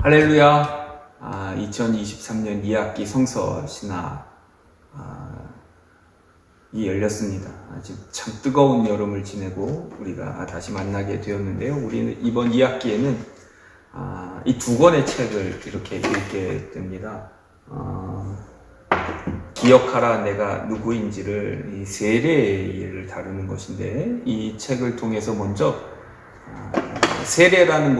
할렐루야. 2023년 2학기 성서 신학이 열렸습니다. 지금 참 뜨거운 여름을 지내고 우리가 다시 만나게 되었는데요. 우리는 이번 2학기에는 이 두 권의 책을 이렇게 읽게 됩니다. 기억하라 내가 누구인지를 이 세례를 다루는 것인데, 이 책을 통해서 먼저 세례라는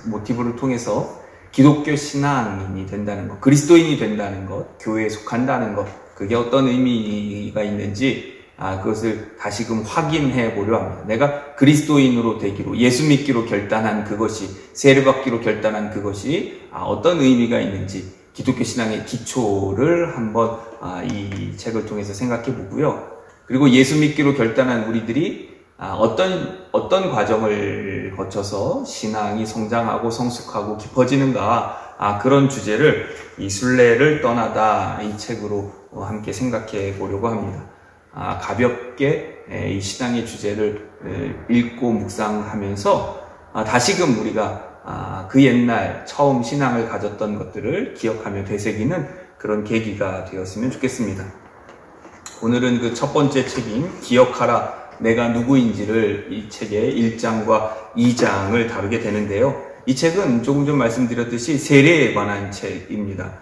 모티브를 통해서 기독교 신앙인이 된다는 것, 그리스도인이 된다는 것, 교회에 속한다는 것, 그게 어떤 의미가 있는지 그것을 다시금 확인해 보려 합니다. 내가 그리스도인으로 되기로, 예수 믿기로 결단한 그것이, 세례받기로 결단한 그것이 어떤 의미가 있는지, 기독교 신앙의 기초를 한번 이 책을 통해서 생각해 보고요. 그리고 예수 믿기로 결단한 우리들이 어떤 과정을 거쳐서 신앙이 성장하고 성숙하고 깊어지는가, 그런 주제를 이 순례를 떠나다 이 책으로 함께 생각해 보려고 합니다. 가볍게 이 신앙의 주제를 읽고 묵상하면서 다시금 우리가 그 옛날 처음 신앙을 가졌던 것들을 기억하며 되새기는 그런 계기가 되었으면 좋겠습니다. 오늘은 그 첫 번째 책인 기억하라 내가 누구인지를 이 책의 1장과 2장을 다루게 되는데요. 이 책은 조금 전 말씀드렸듯이 세례에 관한 책입니다.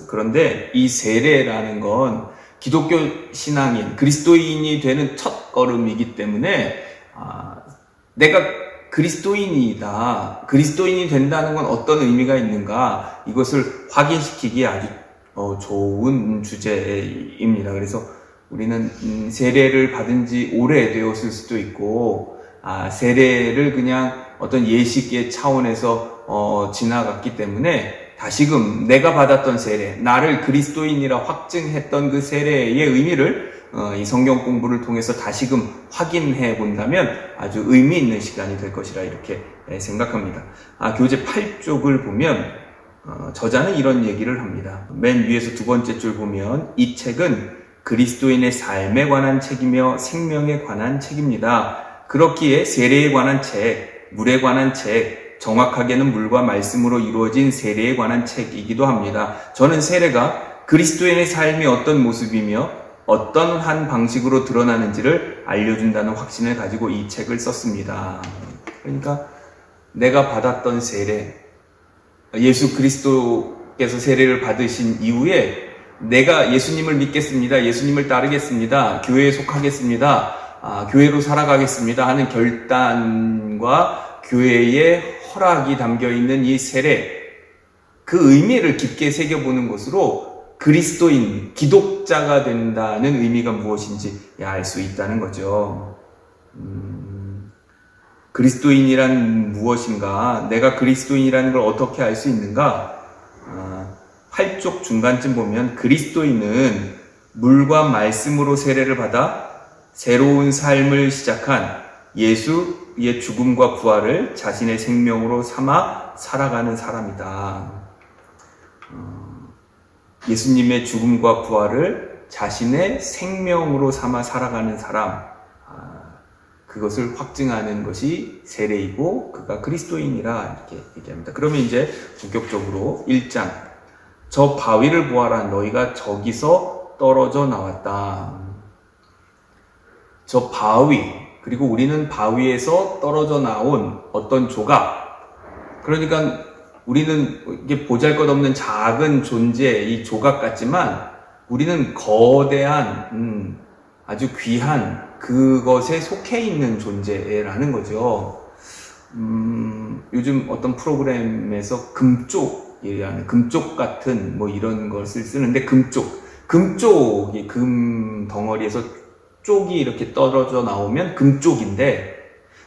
그런데 이 세례라는 건 기독교 신앙인, 그리스도인이 되는 첫 걸음이기 때문에 내가 그리스도인이다, 그리스도인이 된다는 건 어떤 의미가 있는가, 이것을 확인시키기에 아주 좋은 주제입니다. 그래서 우리는 세례를 받은 지 오래되었을 수도 있고, 세례를 그냥 어떤 예식의 차원에서 지나갔기 때문에 다시금 내가 받았던 세례, 나를 그리스도인이라 확증했던 그 세례의 의미를 이 성경 공부를 통해서 다시금 확인해 본다면 아주 의미 있는 시간이 될 것이라 이렇게 생각합니다. 교재 8쪽을 보면 저자는 이런 얘기를 합니다. 맨 위에서 두 번째 줄 보면 이 책은 그리스도인의 삶에 관한 책이며 생명에 관한 책입니다. 그렇기에 세례에 관한 책, 물에 관한 책, 정확하게는 물과 말씀으로 이루어진 세례에 관한 책이기도 합니다. 저는 세례가 그리스도인의 삶이 어떤 모습이며 어떤 한 방식으로 드러나는지를 알려준다는 확신을 가지고 이 책을 썼습니다. 그러니까 내가 받았던 세례, 예수 그리스도께서 세례를 받으신 이후에 내가 예수님을 믿겠습니다, 예수님을 따르겠습니다, 교회에 속하겠습니다, 교회로 살아가겠습니다 하는 결단과 교회의 허락이 담겨있는 이 세례, 그 의미를 깊게 새겨보는 것으로 그리스도인, 기독자가 된다는 의미가 무엇인지 알 수 있다는 거죠. 그리스도인이란 무엇인가, 내가 그리스도인이라는 걸 어떻게 알 수 있는가. 8쪽 중간쯤 보면 그리스도인은 물과 말씀으로 세례를 받아 새로운 삶을 시작한 예수의 죽음과 부활을 자신의 생명으로 삼아 살아가는 사람이다. 예수님의 죽음과 부활을 자신의 생명으로 삼아 살아가는 사람, 그것을 확증하는 것이 세례이고 그가 그리스도인이라 이렇게 얘기합니다. 그러면 이제 본격적으로 1장, 저 바위를 보아라 너희가 저기서 떨어져 나왔다. 저 바위, 그리고 우리는 바위에서 떨어져 나온 어떤 조각, 그러니까 우리는 이게 보잘것없는 작은 존재, 이 조각 같지만 우리는 거대한 아주 귀한 그것에 속해 있는 존재라는 거죠. 요즘 어떤 프로그램에서 금쪽이라는, 금쪽 같은 뭐 이런 것을 쓰는데, 금쪽이 금 덩어리에서 쪽이 이렇게 떨어져 나오면 금쪽인데,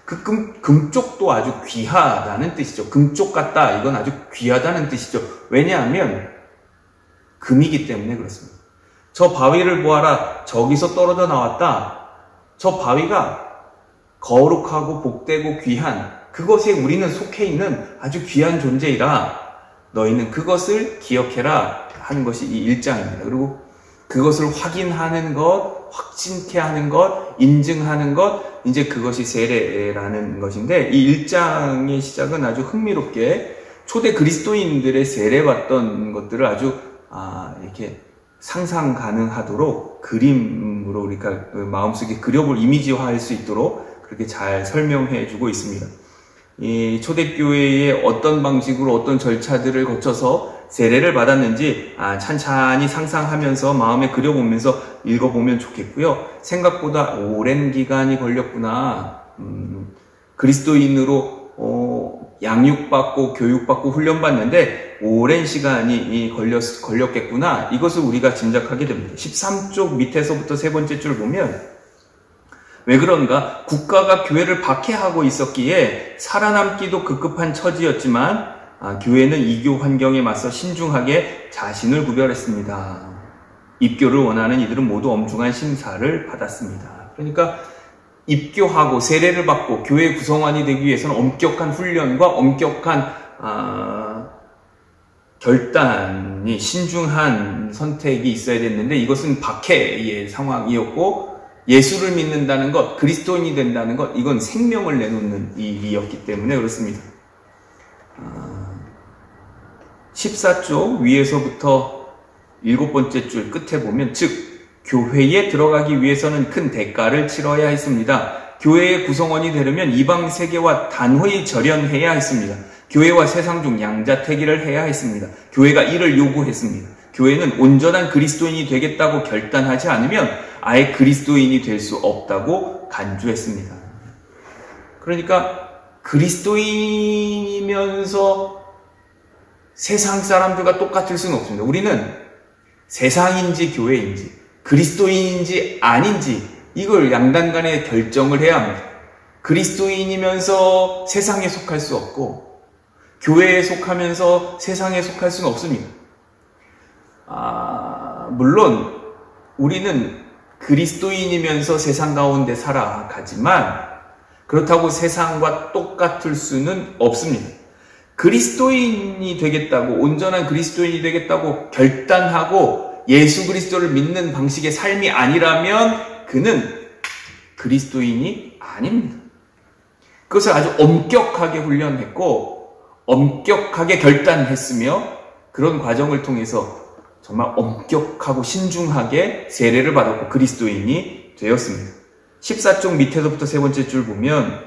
그 금쪽도 아주 귀하다는 뜻이죠. 금쪽 같다, 이건 아주 귀하다는 뜻이죠. 왜냐하면 금이기 때문에 그렇습니다. 저 바위를 보아라 저기서 떨어져 나왔다. 저 바위가 거룩하고 복되고 귀한 그것에 우리는 속해 있는 아주 귀한 존재이라 너희는 그것을 기억해라 하는 것이 이 1장입니다. 그리고 그것을 확인하는 것, 확신케 하는 것, 인증하는 것, 이제 그것이 세례라는 것인데, 이 1장의 시작은 아주 흥미롭게 초대 그리스도인들의 세례받던 것들을 아주 이렇게 상상 가능하도록 그림으로 우리가 마음속에 그려볼 이미지화할 수 있도록 그렇게 잘 설명해 주고 있습니다. 이 초대교회의 어떤 방식으로 어떤 절차들을 거쳐서 세례를 받았는지 찬찬히 상상하면서 마음에 그려보면서 읽어보면 좋겠고요. 생각보다 오랜 기간이 걸렸구나. 그리스도인으로 양육받고 교육받고 훈련받는데 오랜 시간이 걸렸겠구나. 이것을 우리가 짐작하게 됩니다. 13쪽 밑에서부터 세 번째 줄 보면 왜 그런가? 국가가 교회를 박해하고 있었기에 살아남기도 급급한 처지였지만 교회는 이교 환경에 맞서 신중하게 자신을 구별했습니다. 입교를 원하는 이들은 모두 엄중한 심사를 받았습니다. 그러니까 입교하고 세례를 받고 교회 구성원이 되기 위해서는 엄격한 훈련과 엄격한 결단이 신중한 선택이 있어야 됐는데 이것은 박해의 상황이었고 예수를 믿는다는 것, 그리스도인이 된다는 것, 이건 생명을 내놓는 일이었기 때문에 그렇습니다. 14쪽 위에서부터 7번째 줄 끝에 보면 즉 교회에 들어가기 위해서는 큰 대가를 치러야 했습니다. 교회의 구성원이 되려면 이방 세계와 단호히 절연해야 했습니다. 교회와 세상 중 양자택일을 해야 했습니다. 교회가 이를 요구했습니다. 교회는 온전한 그리스도인이 되겠다고 결단하지 않으면 아예 그리스도인이 될 수 없다고 간주했습니다. 그러니까 그리스도인이면서 세상 사람들과 똑같을 수는 없습니다. 우리는 세상인지 교회인지 그리스도인인지 아닌지 이걸 양단 간에 결정을 해야 합니다. 그리스도인이면서 세상에 속할 수 없고 교회에 속하면서 세상에 속할 수는 없습니다. 물론 우리는 그리스도인이면서 세상 가운데 살아가지만 그렇다고 세상과 똑같을 수는 없습니다. 그리스도인이 되겠다고 온전한 그리스도인이 되겠다고 결단하고 예수 그리스도를 믿는 방식의 삶이 아니라면 그는 그리스도인이 아닙니다. 그것을 아주 엄격하게 훈련했고 엄격하게 결단했으며 그런 과정을 통해서 정말 엄격하고 신중하게 세례를 받았고 그리스도인이 되었습니다. 14쪽 밑에서부터 세 번째 줄 보면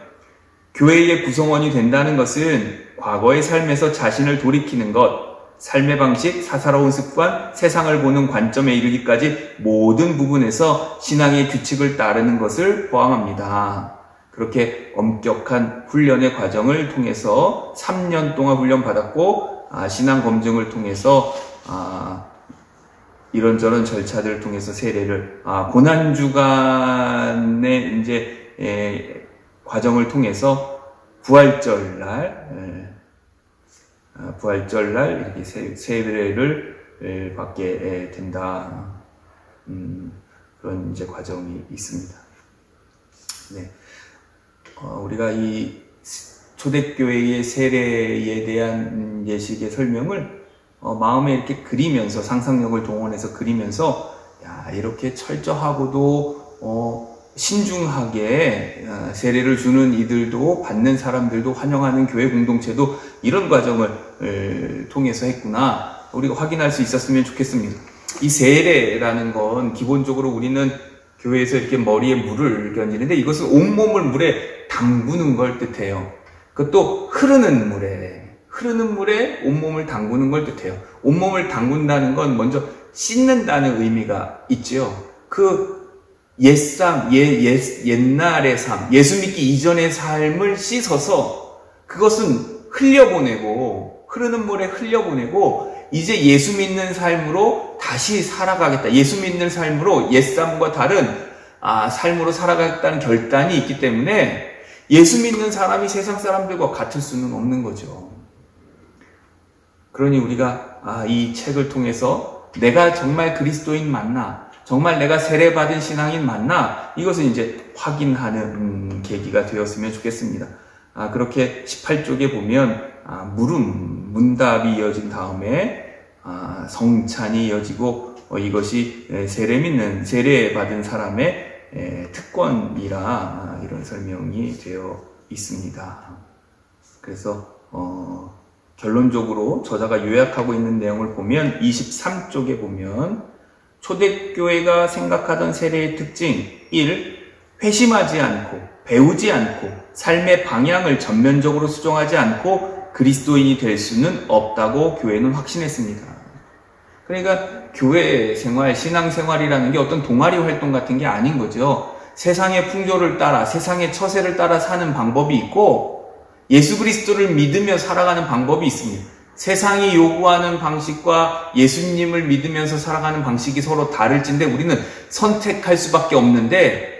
교회의 구성원이 된다는 것은 과거의 삶에서 자신을 돌이키는 것, 삶의 방식, 사사로운 습관, 세상을 보는 관점에 이르기까지 모든 부분에서 신앙의 규칙을 따르는 것을 포함합니다. 그렇게 엄격한 훈련의 과정을 통해서 3년 동안 훈련받았고 신앙 검증을 통해서 이런저런 절차들을 통해서 세례를 고난주간의 이제 과정을 통해서 부활절날 이렇게 세례를 받게 된다. 그런 이제 과정이 있습니다. 네. 우리가 이 초대교회의 세례에 대한 예식의 설명을 마음에 이렇게 그리면서 상상력을 동원해서 그리면서 이렇게 철저하고도 신중하게 세례를 주는 이들도 받는 사람들도 환영하는 교회 공동체도 이런 과정을 통해서 했구나 우리가 확인할 수 있었으면 좋겠습니다. 이 세례라는 건 기본적으로 우리는 교회에서 이렇게 머리에 물을 견디는데 이것은 온몸을 물에 담그는 걸 뜻해요. 그것도 흐르는 물에 온몸을 담그는 걸 뜻해요. 온몸을 담근다는 건 먼저 씻는다는 의미가 있죠. 그 옛날의 삶, 예수 믿기 이전의 삶을 씻어서 그것은 흘려보내고 흐르는 물에 흘려보내고 이제 예수 믿는 삶으로 다시 살아가겠다. 예수 믿는 삶으로 옛삶과 다른 삶으로 살아가겠다는 결단이 있기 때문에 예수 믿는 사람이 세상 사람들과 같을 수는 없는 거죠. 그러니 우리가 이 책을 통해서 내가 정말 그리스도인 맞나? 정말 내가 세례받은 신앙인 맞나? 이것을 이제 확인하는 계기가 되었으면 좋겠습니다. 그렇게 18쪽에 보면 문답이 이어진 다음에 성찬이 이어지고 이것이 세례받은 사람의 특권이라 이런 설명이 되어 있습니다. 그래서 결론적으로 저자가 요약하고 있는 내용을 보면 23쪽에 보면 초대교회가 생각하던 세례의 특징 1. 회심하지 않고 배우지 않고 삶의 방향을 전면적으로 수정하지 않고 그리스도인이 될 수는 없다고 교회는 확신했습니다. 그러니까 교회 생활, 신앙생활이라는 게 어떤 동아리 활동 같은 게 아닌 거죠. 세상의 풍조를 따라, 세상의 처세를 따라 사는 방법이 있고 예수 그리스도를 믿으며 살아가는 방법이 있습니다. 세상이 요구하는 방식과 예수님을 믿으면서 살아가는 방식이 서로 다를진데 우리는 선택할 수밖에 없는데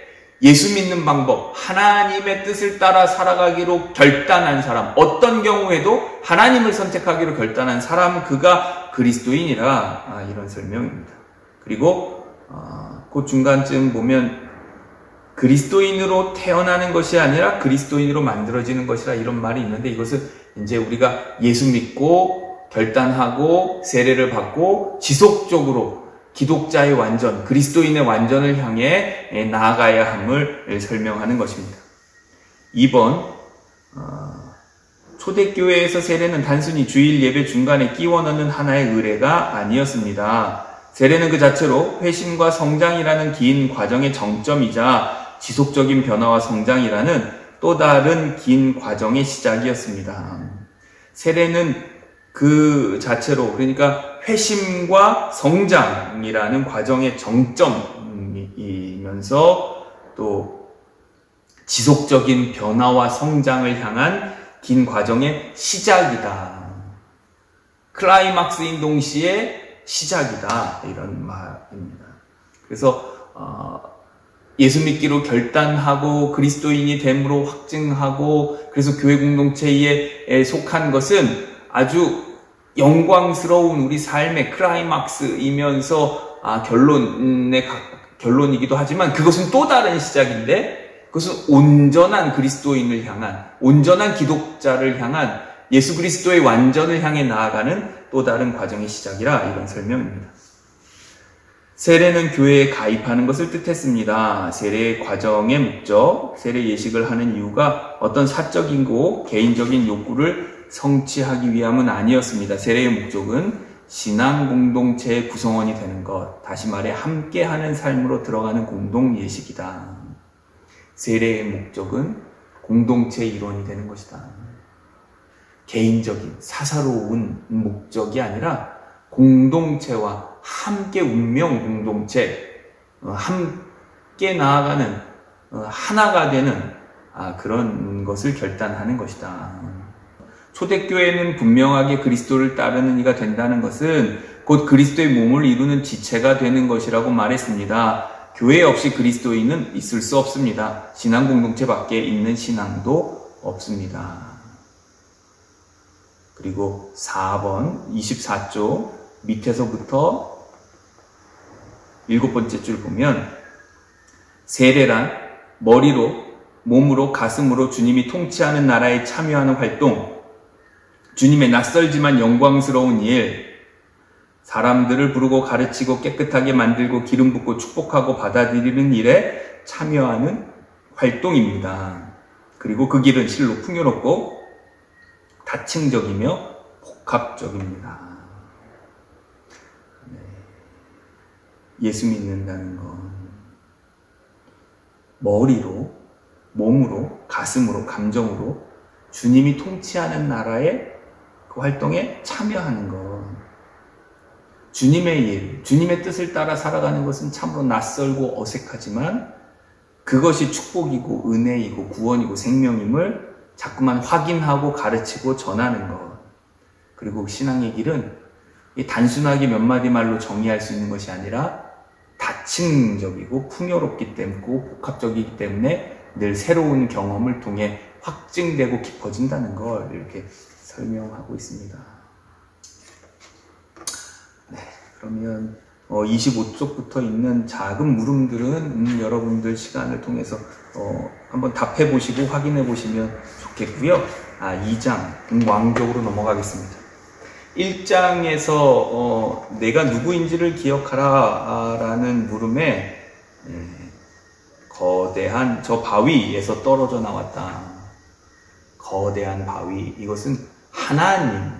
예수 믿는 방법, 하나님의 뜻을 따라 살아가기로 결단한 사람, 어떤 경우에도 하나님을 선택하기로 결단한 사람, 그가 그리스도인이라 이런 설명입니다. 그리고 그 중간쯤 보면 그리스도인으로 태어나는 것이 아니라 그리스도인으로 만들어지는 것이라 이런 말이 있는데 이것은 이제 우리가 예수 믿고 결단하고 세례를 받고 지속적으로 기독자의 완전, 그리스도인의 완전을 향해 나아가야 함을 설명하는 것입니다. 2번, 초대교회에서 세례는 단순히 주일 예배 중간에 끼워 넣는 하나의 의례가 아니었습니다. 세례는 그 자체로 회심과 성장이라는 긴 과정의 정점이자 지속적인 변화와 성장이라는 또 다른 긴 과정의 시작이었습니다. 세례는 그 자체로, 그러니까 회심과 성장이라는 과정의 정점이면서 또 지속적인 변화와 성장을 향한 긴 과정의 시작이다. 클라이막스인 동시에 시작이다. 이런 말입니다. 그래서 예수 믿기로 결단하고 그리스도인이 됨으로 확증하고 그래서 교회 공동체에 속한 것은 아주 영광스러운 우리 삶의 클라이막스이면서 결론이기도 하지만 그것은 또 다른 시작인데 그것은 온전한 그리스도인을 향한, 온전한 기독자를 향한 예수 그리스도의 완전을 향해 나아가는 또 다른 과정의 시작이라 이런 설명입니다. 세례는 교회에 가입하는 것을 뜻했습니다. 세례의 과정의 목적, 세례 예식을 하는 이유가 어떤 사적이고 개인적인 욕구를 성취하기 위함은 아니었습니다. 세례의 목적은 신앙 공동체의 구성원이 되는 것, 다시 말해 함께하는 삶으로 들어가는 공동 예식이다. 세례의 목적은 공동체의 일원이 되는 것이다. 개인적인 사사로운 목적이 아니라 공동체와 함께 운명 공동체, 함께 나아가는 하나가 되는 그런 것을 결단하는 것이다. 초대교회는 분명하게 그리스도를 따르는 이가 된다는 것은 곧 그리스도의 몸을 이루는 지체가 되는 것이라고 말했습니다. 교회 없이 그리스도인은 있을 수 없습니다. 신앙 공동체 밖에 있는 신앙도 없습니다. 그리고 4번 24쪽 밑에서부터 7번째 줄 보면 세례란 머리로, 몸으로, 가슴으로 주님이 통치하는 나라에 참여하는 활동, 주님의 낯설지만 영광스러운 일, 사람들을 부르고 가르치고 깨끗하게 만들고 기름 붓고 축복하고 받아들이는 일에 참여하는 활동입니다. 그리고 그 길은 실로 풍요롭고 다층적이며 복합적입니다. 예수 믿는다는 건 머리로, 몸으로, 가슴으로, 감정으로 주님이 통치하는 나라의 그 활동에 참여하는 것. 주님의 일, 주님의 뜻을 따라 살아가는 것은 참으로 낯설고 어색하지만 그것이 축복이고 은혜이고 구원이고 생명임을 자꾸만 확인하고 가르치고 전하는 것. 그리고 신앙의 길은 단순하게 몇 마디 말로 정의할 수 있는 것이 아니라 다층적이고 풍요롭기 때문에 복합적이기 때문에 늘 새로운 경험을 통해 확증되고 깊어진다는 걸 이렇게 설명하고 있습니다. 네, 그러면 25쪽부터 있는 작은 물음들은 여러분들 시간을 통해서 한번 답해 보시고 확인해 보시면 좋겠고요. 2장 왕족으로 넘어가겠습니다. 1장에서 내가 누구인지를 기억하라 라는 물음에 거대한 저 바위에서 떨어져 나왔다. 거대한 바위, 이것은 하나님,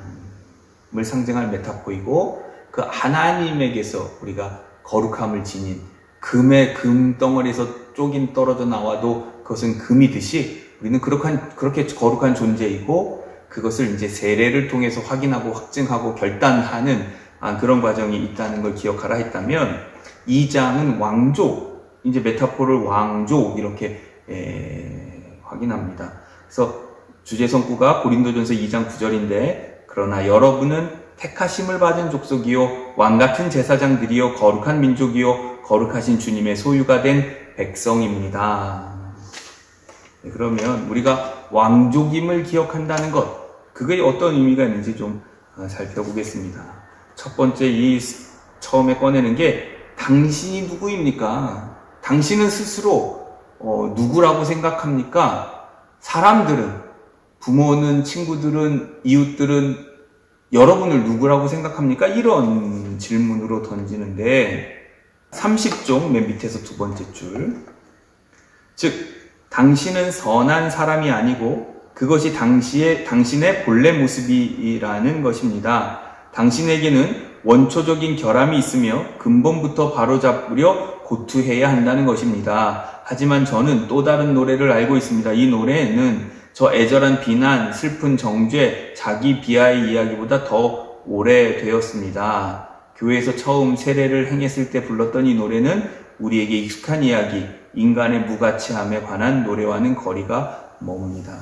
상징할 메타포이고, 그 하나님에게서 우리가 거룩함을 지닌 금의 금덩어리에서 쪽이 떨어져 나와도 그것은 금이듯이 우리는 그렇게 거룩한 존재이고, 그것을 이제 세례를 통해서 확인하고 확증하고 결단하는 그런 과정이 있다는 걸 기억하라 했다면, 2장은 왕족, 이제 메타포를 왕족 이렇게 확인합니다. 그래서 주제성구가 고린도전서 2장 9절인데, 그러나 여러분은 택하심을 받은 족속이요 왕같은 제사장들이요 거룩한 민족이요 거룩하신 주님의 소유가 된 백성입니다. 그러면 우리가 왕족임을 기억한다는 것, 그게 어떤 의미가 있는지 좀 살펴보겠습니다. 첫 번째, 처음에 꺼내는 게 당신이 누구입니까? 당신은 스스로 누구라고 생각합니까? 사람들은, 부모는, 친구들은, 이웃들은 여러분을 누구라고 생각합니까? 이런 질문으로 던지는데, 30종 맨 밑에서 두 번째 줄, 즉 당신은 선한 사람이 아니고 그것이 당신의 본래 모습이라는 것입니다. 당신에게는 원초적인 결함이 있으며 근본부터 바로잡으려 고투해야 한다는 것입니다. 하지만 저는 또 다른 노래를 알고 있습니다. 이 노래는 저 애절한 비난, 슬픈 정죄, 자기 비하의 이야기보다 더 오래되었습니다. 교회에서 처음 세례를 행했을 때 불렀던 이 노래는 우리에게 익숙한 이야기, 인간의 무가치함에 관한 노래와는 거리가 멉니다.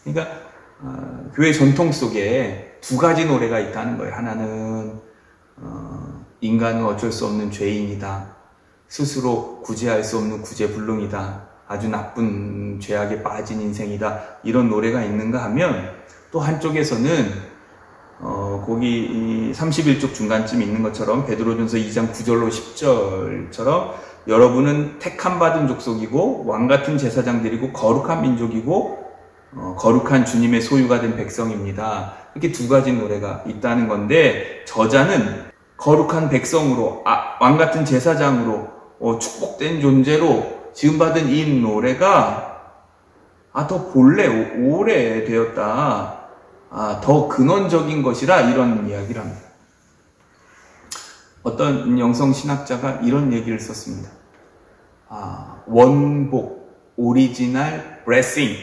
그러니까 교회 전통 속에 두 가지 노래가 있다는 거예요. 하나는 인간은 어쩔 수 없는 죄인이다. 스스로 구제할 수 없는 구제불능이다. 아주 나쁜 죄악에 빠진 인생이다. 이런 노래가 있는가 하면, 또 한쪽에서는 거기 31쪽 중간쯤 있는 것처럼 베드로전서 2장 9절로 10절처럼 여러분은 택함 받은 족속이고 왕같은 제사장들이고 거룩한 민족이고 거룩한 주님의 소유가 된 백성입니다. 이렇게 두 가지 노래가 있다는 건데, 저자는 거룩한 백성으로, 왕같은 제사장으로 축복된 존재로 지금 받은 이 노래가 더 본래 오래되었다. 더 근원적인 것이라 이런 이야기를 합니다. 어떤 영성신학자가 이런 얘기를 썼습니다. 원복, 오리지널 블레싱.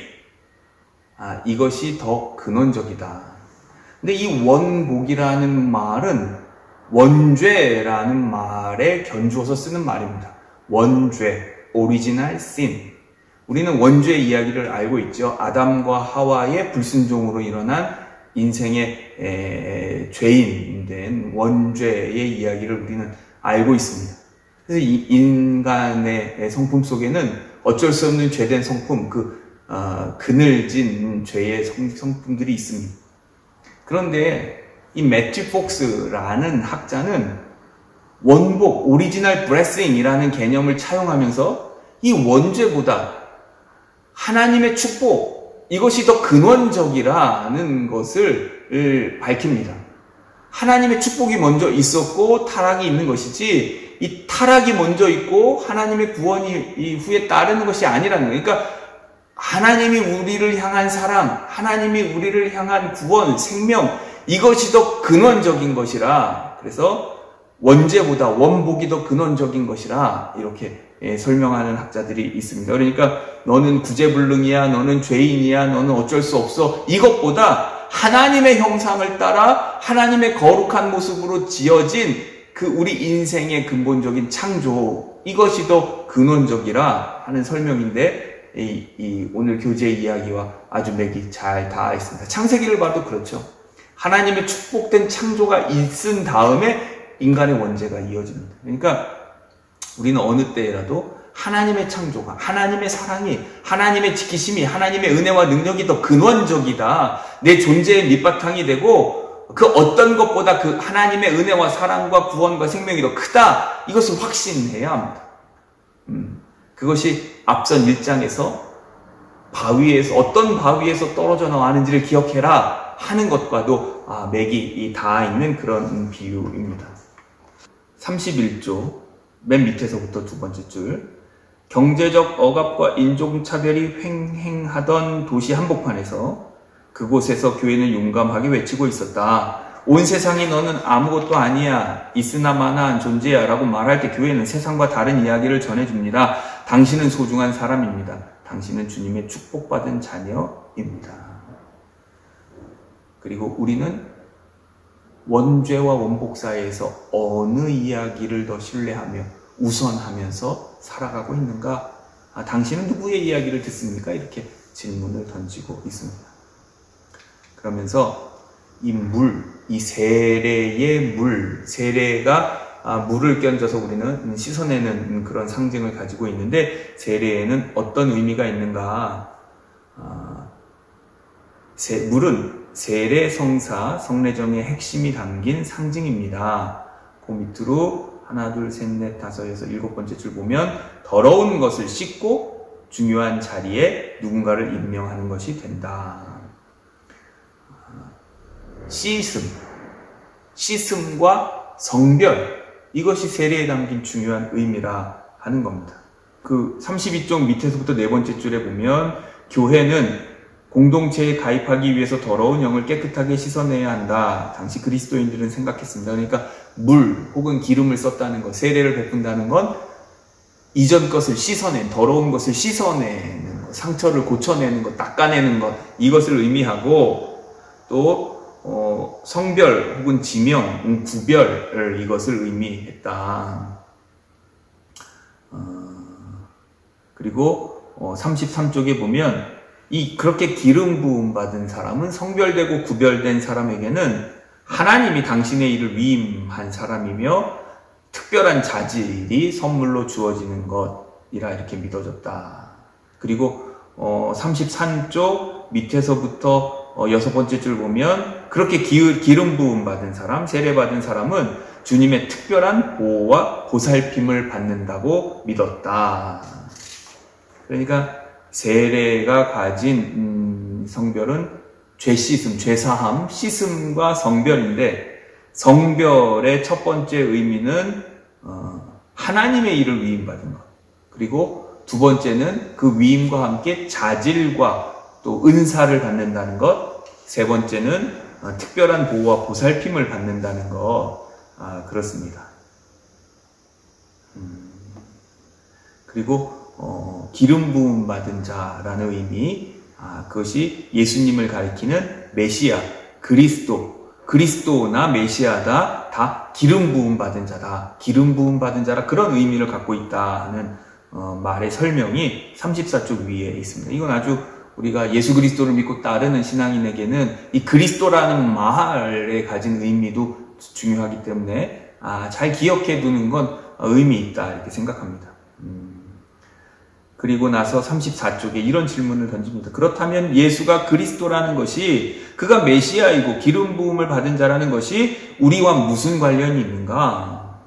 이것이 더 근원적이다. 근데 이 원복이라는 말은 원죄라는 말에 견주어서 쓰는 말입니다. 원죄, 오리지널 신. 우리는 원죄의 이야기를 알고 있죠. 아담과 하와의 불순종으로 일어난 인생의 죄인된 원죄의 이야기를 우리는 알고 있습니다. 그래서 이 인간의 성품 속에는 어쩔 수 없는 죄된 성품, 그늘진 죄의 성품들이 있습니다. 그런데 이 매튜 폭스라는 학자는 원복, 오리지널 블레싱이라는 개념을 차용하면서 이 원죄보다 하나님의 축복, 이것이 더 근원적이라는 것을 밝힙니다. 하나님의 축복이 먼저 있었고 타락이 있는 것이지, 이 타락이 먼저 있고 하나님의 구원이 이후에 따르는 것이 아니라는 거예요. 그러니까 하나님이 우리를 향한 사랑, 하나님이 우리를 향한 구원, 생명, 이것이 더 근원적인 것이라, 그래서 원죄보다 원복이 더 근원적인 것이라 이렇게 설명하는 학자들이 있습니다. 그러니까 너는 구제불능이야, 너는 죄인이야, 너는 어쩔 수 없어, 이것보다 하나님의 형상을 따라 하나님의 거룩한 모습으로 지어진 그 우리 인생의 근본적인 창조, 이것이 더 근원적이라 하는 설명인데, 오늘 교재의 이야기와 아주 맥이 잘 닿아 있습니다. 창세기를 봐도 그렇죠. 하나님의 축복된 창조가 있은 다음에 인간의 원죄가 이어집니다. 그러니까 우리는 어느 때라도 하나님의 창조가, 하나님의 사랑이, 하나님의 지키심이, 하나님의 은혜와 능력이 더 근원적이다. 내 존재의 밑바탕이 되고 그 어떤 것보다 그 하나님의 은혜와 사랑과 구원과 생명이 더 크다. 이것을 확신해야 합니다. 그것이 앞선 1장에서 바위에서, 어떤 바위에서 떨어져 나왔는지를 기억해라 하는 것과도 맥이 닿아 있는 그런 비유입니다. 31조 맨 밑에서부터 두 번째 줄, 경제적 억압과 인종차별이 횡행하던 도시 한복판에서 그곳에서 교회는 용감하게 외치고 있었다. 온 세상이 너는 아무것도 아니야, 있으나마나한 존재야 라고 말할 때 교회는 세상과 다른 이야기를 전해줍니다. 당신은 소중한 사람입니다. 당신은 주님의 축복받은 자녀입니다. 그리고 우리는 원죄와 원복 사이에서 어느 이야기를 더 신뢰하며 우선하면서 살아가고 있는가? 당신은 누구의 이야기를 듣습니까? 이렇게 질문을 던지고 있습니다. 그러면서 이 세례의 세례가 물을 끼얹어서 우리는 씻어내는 그런 상징을 가지고 있는데, 세례에는 어떤 의미가 있는가? 물은 세례 성사, 성례정의 핵심이 담긴 상징입니다. 그 밑으로 하나, 둘, 셋, 넷, 다섯에서 7번째 줄 보면 더러운 것을 씻고 중요한 자리에 누군가를 임명하는 것이 된다. 씻음과 성별, 이것이 세례에 담긴 중요한 의미라 하는 겁니다. 그 32쪽 밑에서부터 4번째 줄에 보면 교회는 공동체에 가입하기 위해서 더러운 영을 깨끗하게 씻어내야 한다. 당시 그리스도인들은 생각했습니다. 그러니까 물 혹은 기름을 썼다는 것, 세례를 베푼다는 건 이전 것을 더러운 것을 씻어내는 것, 상처를 고쳐내는 것, 닦아내는 것, 이것을 의미하고, 또 성별 혹은 지명, 구별, 이것을 의미했다. 그리고 33쪽에 보면 그렇게 기름 부음 받은 사람은 성별되고 구별된 사람에게는 하나님이 당신의 일을 위임한 사람이며 특별한 자질이 선물로 주어지는 것이라 이렇게 믿어졌다. 그리고 33쪽 밑에서부터 6번째 줄 보면 그렇게 기름 부음 받은 사람, 세례 받은 사람은 주님의 특별한 보호와 보살핌을 받는다고 믿었다. 그러니까 세례가 가진 성별은 죄씻음, 죄사함, 씻음과 성별인데, 성별의 첫 번째 의미는 하나님의 일을 위임받은 것, 그리고 두 번째는 그 위임과 함께 자질과 또 은사를 받는다는 것, 세 번째는 특별한 보호와 보살핌을 받는다는 것, 그렇습니다. 그리고 기름 부음 받은 자라는 의미, 그것이 예수님을 가리키는 메시아, 그리스도나 메시아다, 다 기름 부음 받은 자다, 기름 부음 받은 자라, 그런 의미를 갖고 있다 하는 말의 설명이 34쪽 위에 있습니다. 이건 아주 우리가 예수 그리스도를 믿고 따르는 신앙인에게는 이 그리스도라는 말에 가진 의미도 중요하기 때문에 잘 기억해 두는 건 의미 있다 이렇게 생각합니다. 그리고 나서 34쪽에 이런 질문을 던집니다. 그렇다면 예수가 그리스도라는 것이, 그가 메시아이고 기름 부음을 받은 자라는 것이 우리와 무슨 관련이 있는가?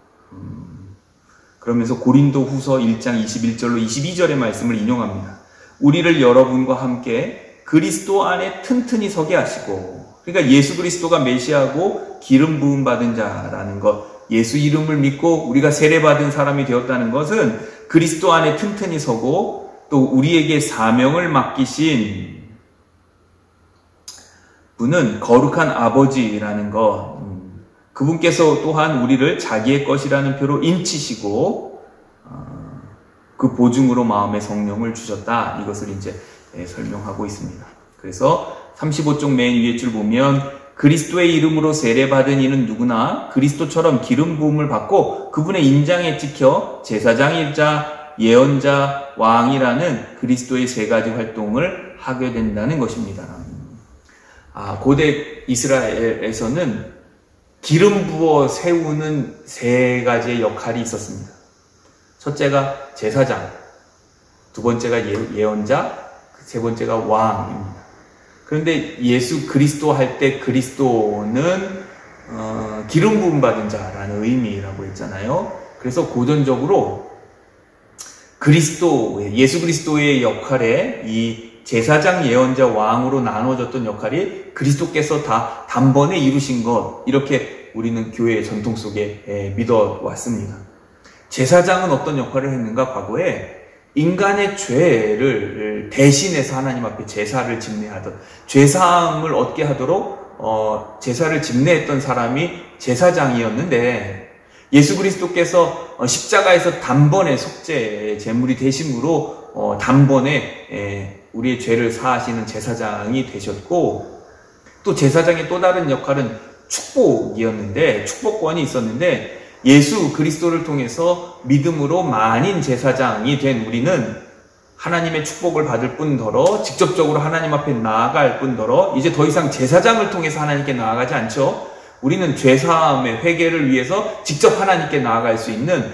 그러면서 고린도 후서 1장 21절로 22절의 말씀을 인용합니다. 우리를 여러분과 함께 그리스도 안에 튼튼히 서게 하시고, 그러니까 예수 그리스도가 메시아고 기름 부음 받은 자라는 것, 예수 이름을 믿고 우리가 세례받은 사람이 되었다는 것은 그리스도 안에 튼튼히 서고, 또 우리에게 사명을 맡기신 분은 거룩한 아버지라는 것, 그분께서 또한 우리를 자기의 것이라는 표로 인치시고 그 보증으로 마음의 성령을 주셨다. 이것을 이제 설명하고 있습니다. 그래서 35쪽 맨 위에 줄 보면 그리스도의 이름으로 세례받은 이는 누구나 그리스도처럼 기름 부음을 받고 그분의 인장에 찍혀 제사장이자 예언자 왕이라는 그리스도의 세 가지 활동을 하게 된다는 것입니다. 고대 이스라엘에서는 기름 부어 세우는 세 가지의 역할이 있었습니다. 첫째가 제사장, 두 번째가 예언자, 세 번째가 왕입니다. 그런데 예수 그리스도 할 때 그리스도는 기름 부음 받은 자라는 의미라고 했잖아요. 그래서 고전적으로 예수 그리스도의 역할에 이 제사장, 예언자, 왕으로 나눠졌던 역할이 그리스도께서 다 단번에 이루신 것, 이렇게 우리는 교회의 전통 속에 믿어왔습니다. 제사장은 어떤 역할을 했는가? 과거에 인간의 죄를 대신해서 하나님 앞에 제사를 집례하던, 죄사함을 얻게 하도록 제사를 집례했던 사람이 제사장이었는데 예수 그리스도께서 십자가에서 단번에 속죄 제물이 되심으로 단번에 우리의 죄를 사하시는 제사장이 되셨고, 또 제사장의 또 다른 역할은 축복이었는데, 축복권이 있었는데, 예수 그리스도를 통해서 믿음으로 만인 제사장이 된 우리는 하나님의 축복을 받을 뿐더러 직접적으로 하나님 앞에 나아갈 뿐더러 이제 더 이상 제사장을 통해서 하나님께 나아가지 않죠. 우리는 죄사함의 회개를 위해서 직접 하나님께 나아갈 수 있는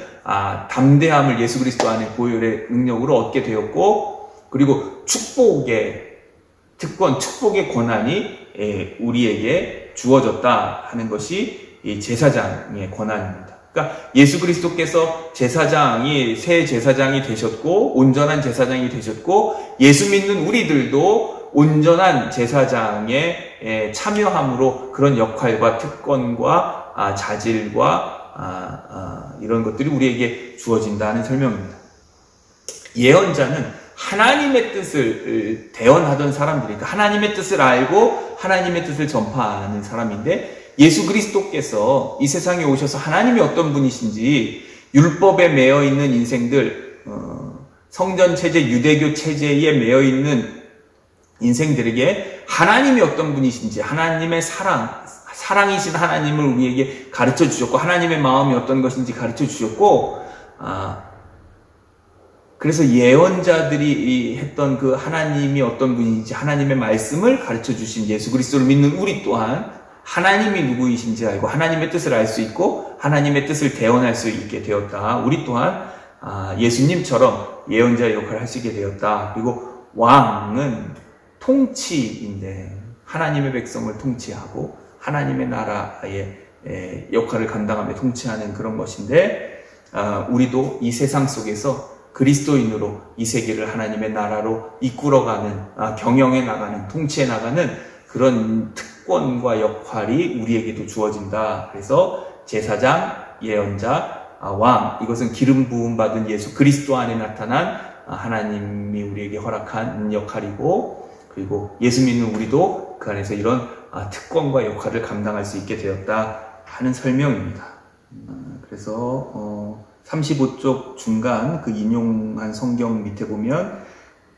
담대함을 예수 그리스도 안에 보혈의 능력으로 얻게 되었고, 그리고 축복의 특권, 축복의 권한이 우리에게 주어졌다 하는 것이 이 제사장의 권한입니다. 그러니까 예수 그리스도께서 새 제사장이 되셨고 온전한 제사장이 되셨고, 예수 믿는 우리들도 온전한 제사장에 참여함으로 그런 역할과 특권과 자질과 이런 것들이 우리에게 주어진다는 설명입니다. 예언자는 하나님의 뜻을 대언하던 사람들이니까 하나님의 뜻을 알고 하나님의 뜻을 전파하는 사람인데, 예수 그리스도께서 이 세상에 오셔서 하나님이 어떤 분이신지 율법에 매여 있는 인생들, 성전 체제, 유대교 체제에 매여 있는 인생들에게 하나님이 어떤 분이신지, 하나님의 사랑이신 하나님을 우리에게 가르쳐 주셨고, 하나님의 마음이 어떤 것인지 가르쳐 주셨고, 그래서 예언자들이 했던 그 하나님이 어떤 분인지 하나님의 말씀을 가르쳐 주신 예수 그리스도를 믿는 우리 또한 하나님이 누구이신지 알고 하나님의 뜻을 알 수 있고 하나님의 뜻을 대언할 수 있게 되었다. 우리 또한 예수님처럼 예언자의 역할을 하시게 되었다. 그리고 왕은 통치인데 하나님의 백성을 통치하고 하나님의 나라의 역할을 감당하며 통치하는 그런 것인데, 우리도 이 세상 속에서 그리스도인으로 이 세계를 하나님의 나라로 이끌어가는, 경영해 나가는, 통치해 나가는 그런 특권과 역할이 우리에게도 주어진다. 그래서 제사장, 예언자, 왕, 이것은 기름 부음 받은 예수 그리스도 안에 나타난 하나님이 우리에게 허락한 역할이고, 그리고 예수 믿는 우리도 그 안에서 이런 특권과 역할을 감당할 수 있게 되었다 하는 설명입니다. 그래서 35쪽 중간 그 인용한 성경 밑에 보면,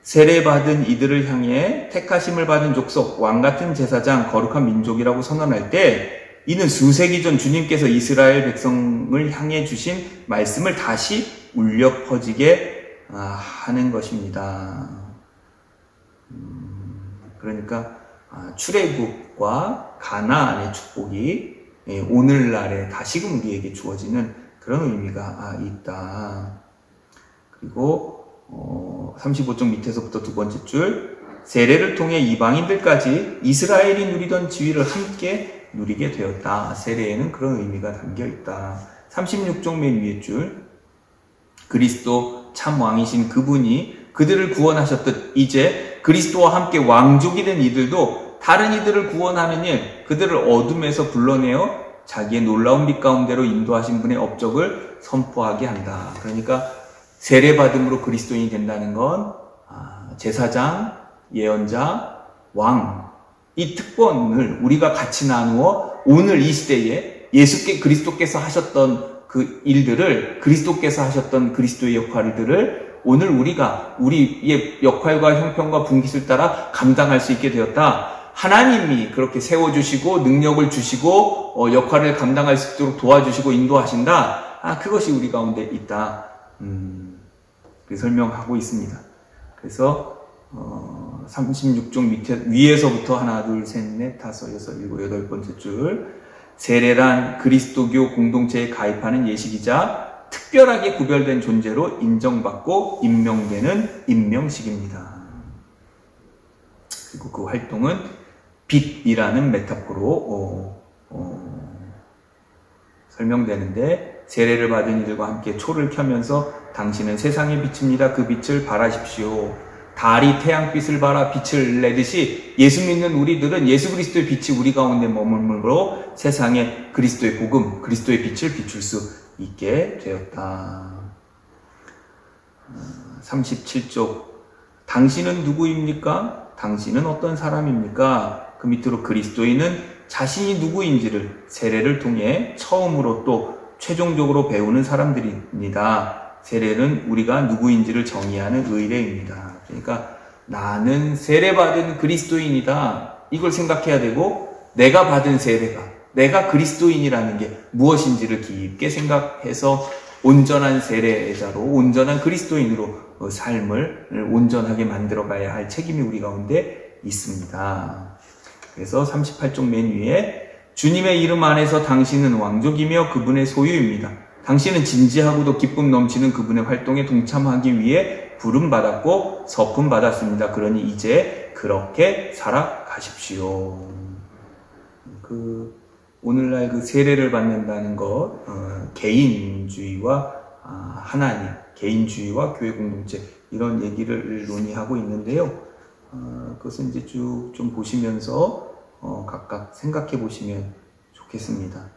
세례받은 이들을 향해 택하심을 받은 족속, 왕같은 제사장, 거룩한 민족이라고 선언할 때 이는 수세기 전 주님께서 이스라엘 백성을 향해 주신 말씀을 다시 울려 퍼지게 하는 것입니다. 그러니까 출애굽과 가나안의 축복이 오늘날에 다시금 우리에게 주어지는 그런 의미가 있다. 그리고 35쪽 밑에서부터 두 번째 줄, 세례를 통해 이방인들까지 이스라엘이 누리던 지위를 함께 누리게 되었다. 세례에는 그런 의미가 담겨 있다. 36쪽 맨 위에 줄, 그리스도 참 왕이신 그분이 그들을 구원하셨듯 이제 그리스도와 함께 왕족이 된 이들도 다른 이들을 구원하는 일, 그들을 어둠에서 불러내어 자기의 놀라운 빛 가운데로 인도하신 분의 업적을 선포하게 한다. 그러니까 세례받음으로 그리스도인이 된다는 건 제사장, 예언자, 왕, 이 특권을 우리가 같이 나누어 오늘 이 시대에 그리스도께서 하셨던 그 일들을, 그리스도께서 하셨던 그리스도의 역할들을 오늘 우리가 우리의 역할과 형편과 분깃을 따라 감당할 수 있게 되었다. 하나님이 그렇게 세워주시고 능력을 주시고 역할을 감당할 수 있도록 도와주시고 인도하신다. 그것이 우리 가운데 있다. 설명하고 있습니다. 그래서 36쪽 위에서부터 하나, 둘, 셋, 넷, 다섯, 여섯, 일곱, 여덟 번째 줄, 세례란 그리스도교 공동체에 가입하는 예식이자 특별하게 구별된 존재로 인정받고 임명되는 임명식입니다. 그리고 그 활동은 빛이라는 메타포로 설명되는데, 세례를 받은 이들과 함께 초를 켜면서 당신은 세상의 빛입니다. 그 빛을 발하십시오. 달이 태양빛을 발하 빛을 내듯이 예수 믿는 우리들은 예수 그리스도의 빛이 우리 가운데 머물므로 세상에 그리스도의 복음, 그리스도의 빛을 비출 수 있게 되었다. 37쪽, 당신은 누구입니까? 당신은 어떤 사람입니까? 그 밑으로 그리스도인은 자신이 누구인지를 세례를 통해 처음으로 또 최종적으로 배우는 사람들입니다. 세례는 우리가 누구인지를 정의하는 의례입니다. 그러니까 나는 세례받은 그리스도인이다. 이걸 생각해야 되고 내가 받은 세례가 내가 그리스도인이라는 게 무엇인지를 깊게 생각해서 온전한 세례자로 온전한 그리스도인으로 삶을 온전하게 만들어가야 할 책임이 우리 가운데 있습니다. 그래서 38쪽 맨 위에 주님의 이름 안에서 당신은 왕족이며 그분의 소유입니다. 당신은 진지하고도 기쁨 넘치는 그분의 활동에 동참하기 위해 부름받았고 서품받았습니다. 그러니 이제 그렇게 살아가십시오. 오늘날 그 세례를 받는다는 것, 개인주의와 하나님, 개인주의와 교회 공동체 이런 얘기를 논의하고 있는데요. 그것은 이제 쭉 좀 보시면서 각각 생각해 보시면 좋겠습니다.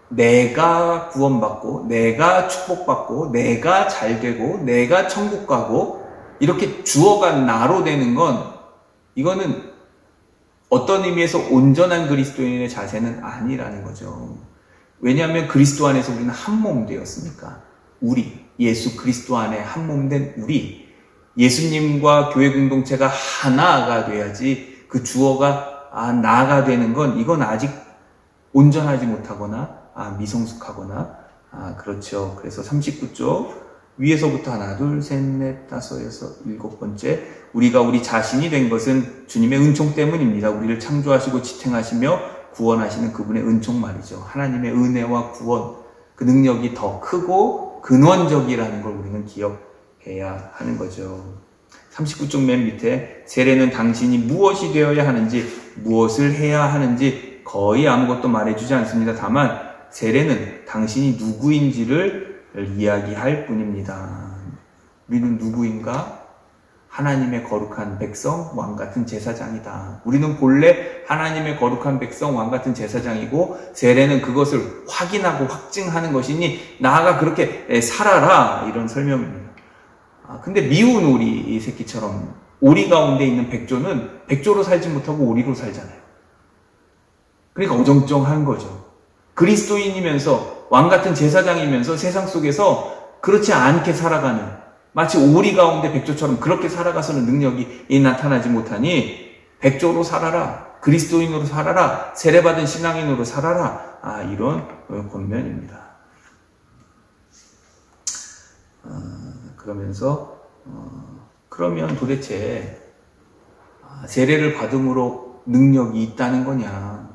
내가 구원받고, 내가 축복받고, 내가 잘되고, 내가 천국 가고 이렇게 주어가 나로 되는 건 이거는 어떤 의미에서 온전한 그리스도인의 자세는 아니라는 거죠. 왜냐하면 그리스도 안에서 우리는 한 몸 되었으니까. 우리, 예수 그리스도 안에 한 몸 된 우리, 예수님과 교회 공동체가 하나가 돼야지 그 주어가 나가 되는 건 이건 아직 온전하지 못하거나 미성숙하거나 그렇죠. 그래서 39쪽 위에서부터 하나, 둘, 셋, 넷, 다섯, 여섯, 일곱 번째 우리가 우리 자신이 된 것은 주님의 은총 때문입니다. 우리를 창조하시고 지탱하시며 구원하시는 그분의 은총 말이죠. 하나님의 은혜와 구원, 그 능력이 더 크고 근원적이라는 걸 우리는 기억해야 하는 거죠. 39쪽 맨 밑에 세례는 당신이 무엇이 되어야 하는지 무엇을 해야 하는지 거의 아무것도 말해주지 않습니다. 다만 세례는 당신이 누구인지를 이야기할 뿐입니다. 우리는 누구인가? 하나님의 거룩한 백성, 왕같은 제사장이다. 우리는 본래 하나님의 거룩한 백성, 왕같은 제사장이고 세례는 그것을 확인하고 확증하는 것이니 나아가 그렇게 살아라 이런 설명입니다. 근데 미운 오리 새끼처럼 오리 가운데 있는 백조는 백조로 살지 못하고 오리로 살잖아요. 그러니까 어정쩡한 거죠. 그리스도인이면서 왕같은 제사장이면서 세상 속에서 그렇지 않게 살아가는 마치 오리 가운데 백조처럼 그렇게 살아가서는 능력이 나타나지 못하니 백조로 살아라, 그리스도인으로 살아라, 세례받은 신앙인으로 살아라 이런 권면입니다. 그러면서 그러면 도대체 세례를 받음으로 능력이 있다는 거냐?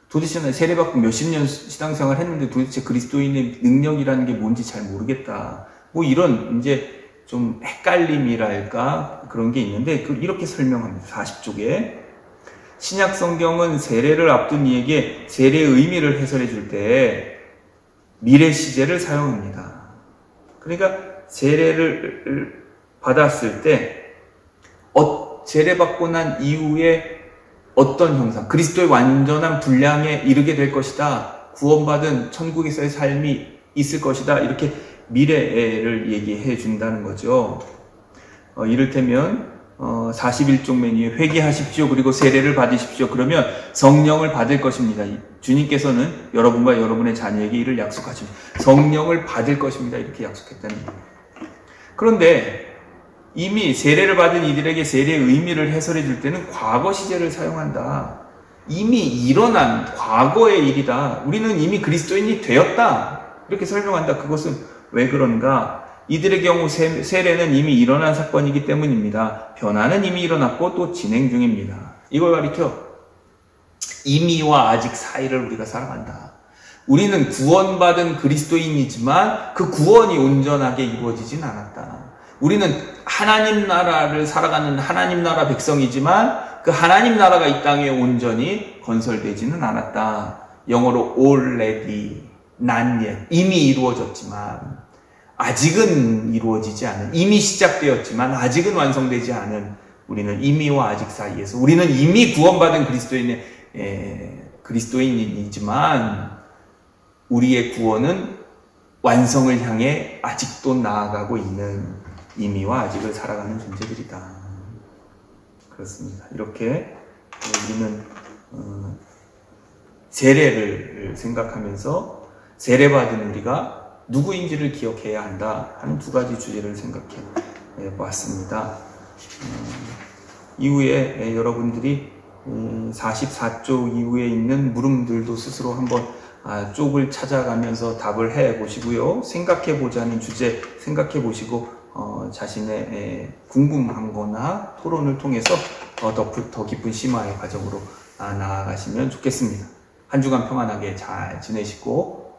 도대체 세례받고 몇십 년 신앙생활 했는데 도대체 그리스도인의 능력이라는 게 뭔지 잘 모르겠다. 뭐 이런 이제 좀 헷갈림이랄까 그런 게 있는데 이렇게 설명합니다. 40쪽에 신약 성경은 세례를 앞둔 이에게 세례의 의미를 해설해 줄 때 미래 시제를 사용합니다. 그러니까 세례를 받았을 때 세례받고 난 이후에 어떤 형상, 그리스도의 완전한 분량에 이르게 될 것이다. 구원받은 천국에서의 삶이 있을 것이다. 이렇게 미래를 얘기해 준다는 거죠. 이를테면 41쪽 맨 위에 회개하십시오. 그리고 세례를 받으십시오. 그러면 성령을 받을 것입니다. 주님께서는 여러분과 여러분의 자녀에게 이를 약속하십니다. 성령을 받을 것입니다. 이렇게 약속했다는 거예요. 그런데 이미 세례를 받은 이들에게 세례의 의미를 해설해 줄 때는 과거 시제를 사용한다. 이미 일어난 과거의 일이다. 우리는 이미 그리스도인이 되었다. 이렇게 설명한다. 그것은 왜 그런가? 이들의 경우 세례는 이미 일어난 사건이기 때문입니다. 변화는 이미 일어났고 또 진행 중입니다. 이걸 가리켜 이미와 아직 사이를 우리가 살아간다. 우리는 구원받은 그리스도인이지만 그 구원이 온전하게 이루어지진 않았다. 우리는 하나님 나라를 살아가는 하나님 나라 백성이지만 그 하나님 나라가 이 땅에 온전히 건설되지는 않았다. 영어로 already, not yet, 이미 이루어졌지만 아직은 이루어지지 않은, 이미 시작되었지만 아직은 완성되지 않은 우리는 이미와 아직 사이에서 우리는 이미 구원받은 그리스도인이지만 우리의 구원은 완성을 향해 아직도 나아가고 있는 이미와 아직을 살아가는 존재들이다. 그렇습니다. 이렇게 우리는 세례를 생각하면서 세례받은 우리가 누구인지를 기억해야 한다 하는 두 가지 주제를 생각해 보았습니다. 이후에 여러분들이 44쪽 이후에 있는 물음들도 스스로 한번 쪽을 찾아가면서 답을 해 보시고요. 생각해 보자는 주제 생각해 보시고 자신의 궁금한 거나 토론을 통해서 더 깊은 심화의 과정으로 나아가시면 좋겠습니다. 한 주간 평안하게 잘 지내시고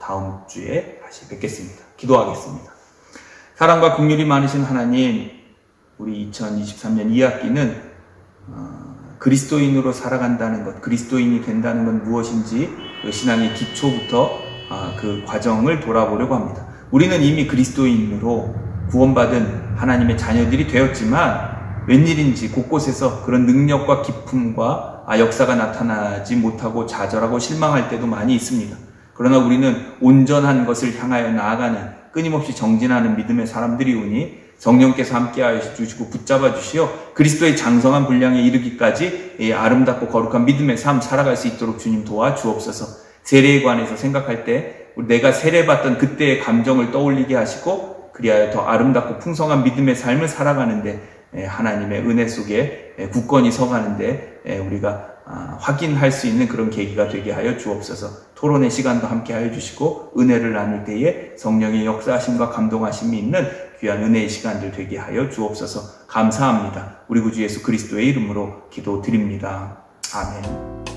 다음 주에 다시 뵙겠습니다. 기도하겠습니다. 사랑과 긍휼이 많으신 하나님, 우리 2023년 2학기는 그리스도인으로 살아간다는 것, 그리스도인이 된다는 건 무엇인지 그 신앙의 기초부터 그 과정을 돌아보려고 합니다. 우리는 이미 그리스도인으로 구원받은 하나님의 자녀들이 되었지만 웬일인지 곳곳에서 그런 능력과 기품과 역사가 나타나지 못하고 좌절하고 실망할 때도 많이 있습니다. 그러나 우리는 온전한 것을 향하여 나아가는 끊임없이 정진하는 믿음의 사람들이오니 성령께서 함께하여 주시고 붙잡아 주시어 그리스도의 장성한 분량에 이르기까지 아름답고 거룩한 믿음의 삶 살아갈 수 있도록 주님 도와 주옵소서. 세례에 관해서 생각할 때 내가 세례받던 그때의 감정을 떠올리게 하시고 그리하여 더 아름답고 풍성한 믿음의 삶을 살아가는데 하나님의 은혜 속에 굳건히 서가는데 우리가 확인할 수 있는 그런 계기가 되게 하여 주옵소서. 토론의 시간도 함께 하여 주시고 은혜를 나눌 때에 성령의 역사하심과 감동하심이 있는 귀한 은혜의 시간들 되게 하여 주옵소서. 감사합니다. 우리 구주 예수 그리스도의 이름으로 기도드립니다. 아멘.